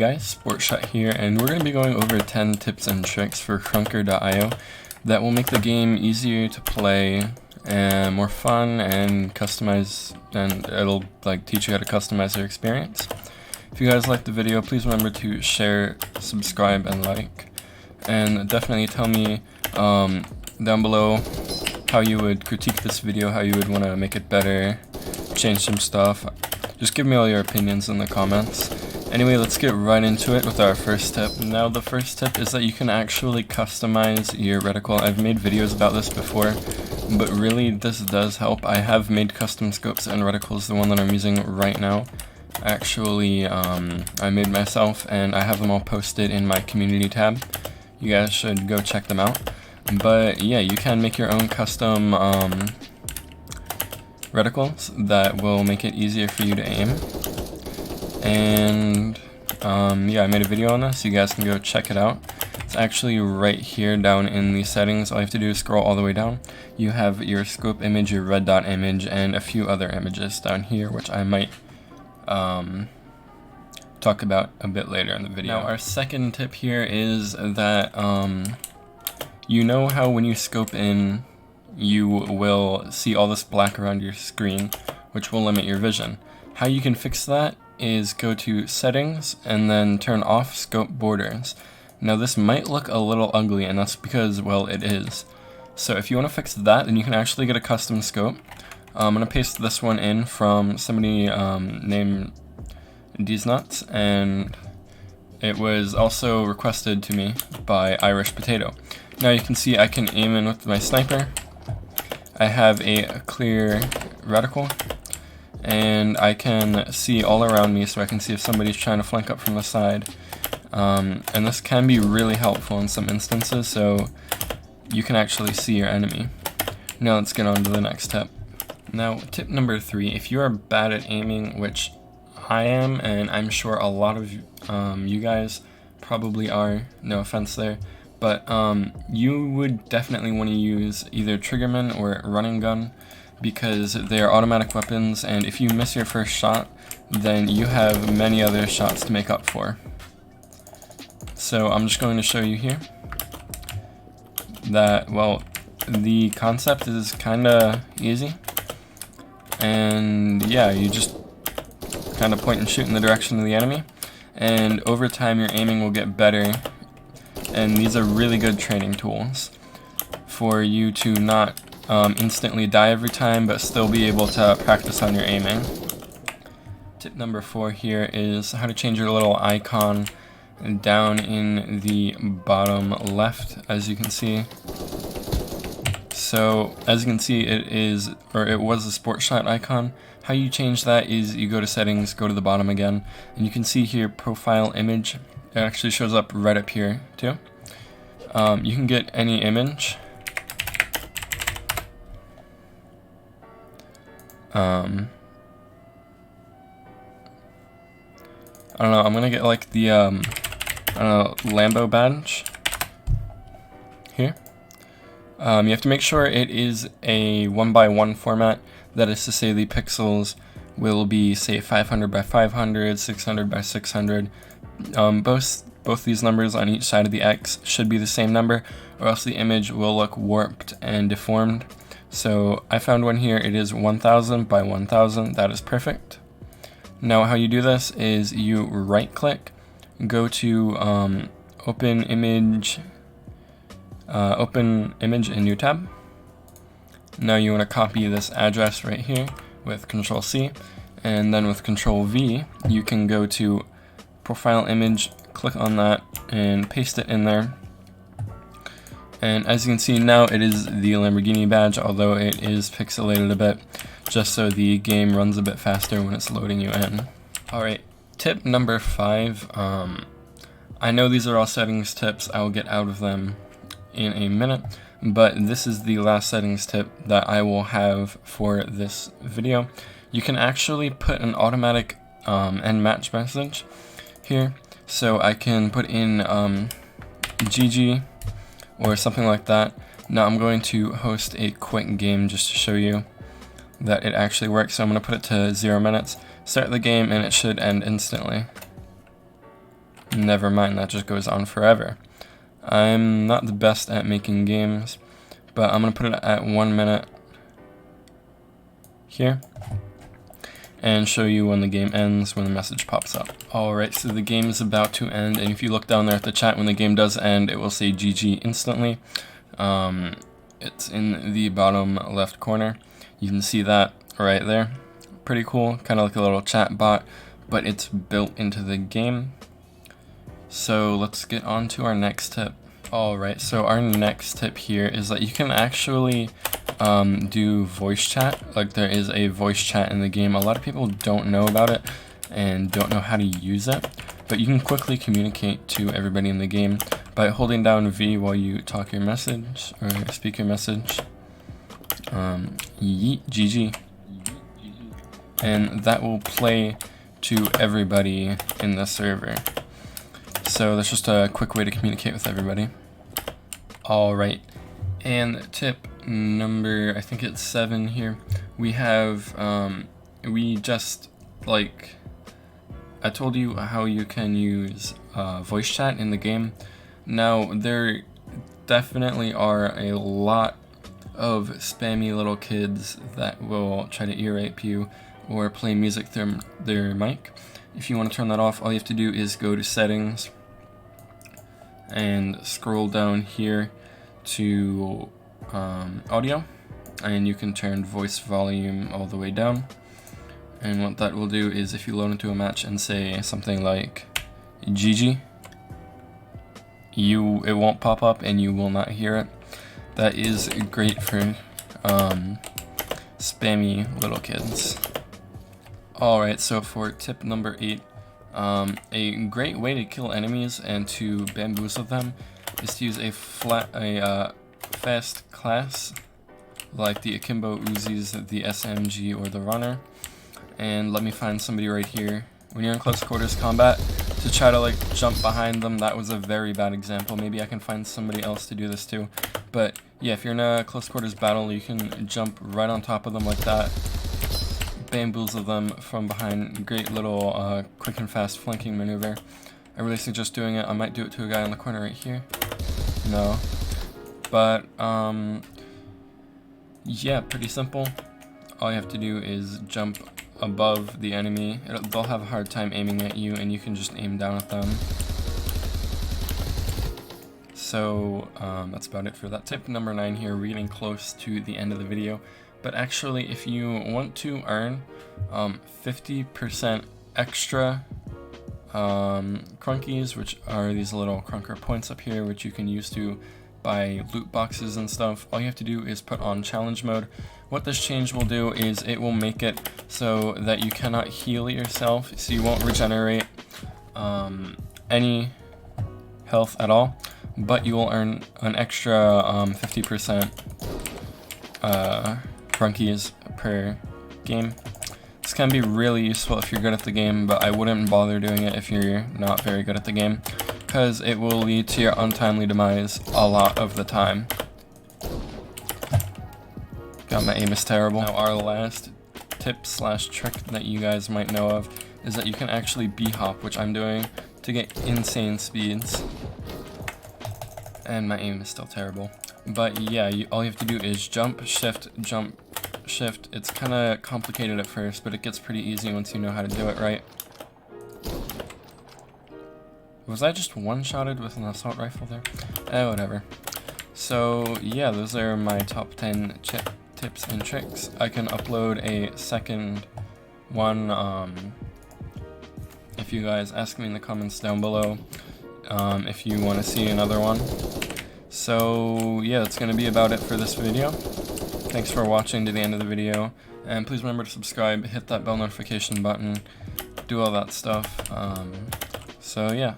guys, Sportshot here, and we're going to be going over 10 tips and tricks for Krunker.io that will make the game easier to play and more fun and customize, and it'll teach you how to customize your experience. If you guys liked the video, please remember to share, subscribe, and like, and definitely tell me down below how you would critique this video, how you would want to make it better, change some stuff. Just give me all your opinions in the comments. Anyway, let's get right into it with our first tip. Now, the first tip is that you can actually customize your reticle. I've made videos about this before, but really this does help. I have made custom scopes and reticles, the one that I'm using right now. Actually, I made myself, and I have them all posted in my community tab. You guys should go check them out. But yeah, you can make your own custom reticles that will make it easier for you to aim. And yeah, I made a video on this. You guys can go check it out. It's actually right here down in the settings. All you have to do is scroll all the way down. You have your scope image, your red dot image, and a few other images down here, which I might talk about a bit later in the video. Now, our second tip here is that you know how when you scope in, you will see all this black around your screen, which will limit your vision. How you can fix that is go to settings and then turn off scope borders. Now, this might look a little ugly, and that's because, well, it is. So if you want to fix that, then you can actually get a custom scope. I'm going to paste this one in from somebody named Nuts, and it was also requested to me by Irish Potato. Now you can see I can aim in with my sniper. I have a clear reticle, and I can see all around me, so I can see if somebody's trying to flank up from the side. And this can be really helpful in some instances, so you can actually see your enemy. Now let's get on to the next tip. Now, tip number 3, if you are bad at aiming, which I am, and I'm sure a lot of you guys probably are, no offense there, but you would definitely want to use either triggerman or running gun, because they are automatic weapons, and if you miss your first shot, then you have many other shots to make up for. So I'm just going to show you here that, well, the concept is kinda easy, and yeah, you just kind of point and shoot in the direction of the enemy, and over time your aiming will get better, and these are really good training tools for you to not instantly die every time, but still be able to practice on your aiming. Tip number 4 here is how to change your little icon down in the bottom left, as you can see. So as you can see, it was a Sportshot icon. How you change that is you go to settings, go to the bottom again, and you can see here profile image. It actually shows up right up here too. You can get any image. I don't know, I'm gonna get like the I don't know, Lambo badge here. You have to make sure it is a 1x1 format. That is to say, the pixels will be, say, 500 by 500, 600 by 600. Both these numbers on each side of the X should be the same number, or else the image will look warped and deformed. So I found one here. It is 1000 by 1000. That is perfect. Now, how you do this is you right-click, go to open image in new tab. Now you want to copy this address right here with Control-C, and then with Control-V, you can go to profile image, click on that, and paste it in there. And as you can see now, it is the Lamborghini badge, although it is pixelated a bit, just so the game runs a bit faster when it's loading you in. Alright, tip number 5. I know these are all settings tips. I will get out of them in a minute, but this is the last settings tip that I will have for this video. You can actually put an automatic end match message here, so I can put in GG or something like that. Now I'm going to host a quick game just to show you that it actually works. So I'm going to put it to 0 minutes, start the game, and it should end instantly. Never mind, that just goes on forever. I'm not the best at making games, but I'm going to put it at 1 minute here and show you when the game ends, when the message pops up. Alright, so the game is about to end, and if you look down there at the chat, when the game does end, it will say GG instantly. It's in the bottom left corner. You can see that right there. Pretty cool, kind of like a little chat bot, but it's built into the game. So let's get on to our next tip. Alright, so our next tip here is that you can actually do voice chat. Like, there is a voice chat in the game. A lot of people don't know about it and don't know how to use it, but you can quickly communicate to everybody in the game by holding down V while you talk your message or speak your message. Yeet, GG. And that will play to everybody in the server. So that's just a quick way to communicate with everybody. Alright, and tip number, I think it's 7 here. We have, we just, like, I told you how you can use voice chat in the game. Now, there definitely are a lot of spammy little kids that will try to ear rape you or play music through their mic. If you want to turn that off, all you have to do is go to settings and scroll down here to audio, and you can turn voice volume all the way down. And what that will do is, if you load into a match and say something like GG, it won't pop up and you will not hear it. That is great for spammy little kids. Alright, so for tip number 8, a great way to kill enemies and to bamboozle them is to use a fast class like the Akimbo Uzis, the SMG, or the Runner. And let me find somebody right here. When you're in close quarters combat, to try to like jump behind them, that was a very bad example. Maybe I can find somebody else to do this too. But yeah, if you're in a close quarters battle, you can jump right on top of them like that. Bamboozle them from behind. Great little quick and fast flanking maneuver. I really suggest doing it. I might do it to a guy in the corner right here. No. But, yeah, pretty simple. All you have to do is jump above the enemy. They'll have a hard time aiming at you, and you can just aim down at them. So, that's about it for that tip number 9 here. We're getting close to the end of the video. But actually, if you want to earn 50% extra Krunkies, which are these little Krunker points up here, which you can use to buy loot boxes and stuff, all you have to do is put on challenge mode. What this change will do is it will make it so that you cannot heal yourself, so you won't regenerate any health at all, but you will earn an extra 50% Krunkies per game. This can be really useful if you're good at the game, but I wouldn't bother doing it if you're not very good at the game, because it will lead to your untimely demise a lot of the time. God, my aim is terrible. Now, our last tip slash trick that you guys might know of is that you can actually b-hop, which I'm doing, to get insane speeds. And my aim is still terrible. But yeah, all you have to do is jump, shift, jump, shift. It's kind of complicated at first, but it gets pretty easy once you know how to do it right. Was I just one-shotted with an assault rifle there? Whatever. So yeah, those are my top 10 tips and tricks. I can upload a second one if you guys ask me in the comments down below if you want to see another one. So yeah, that's going to be about it for this video. Thanks for watching to the end of the video, and please remember to subscribe, hit that bell notification button, do all that stuff. So yeah,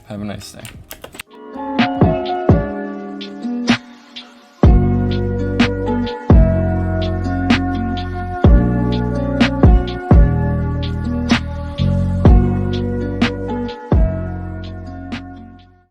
have a nice day.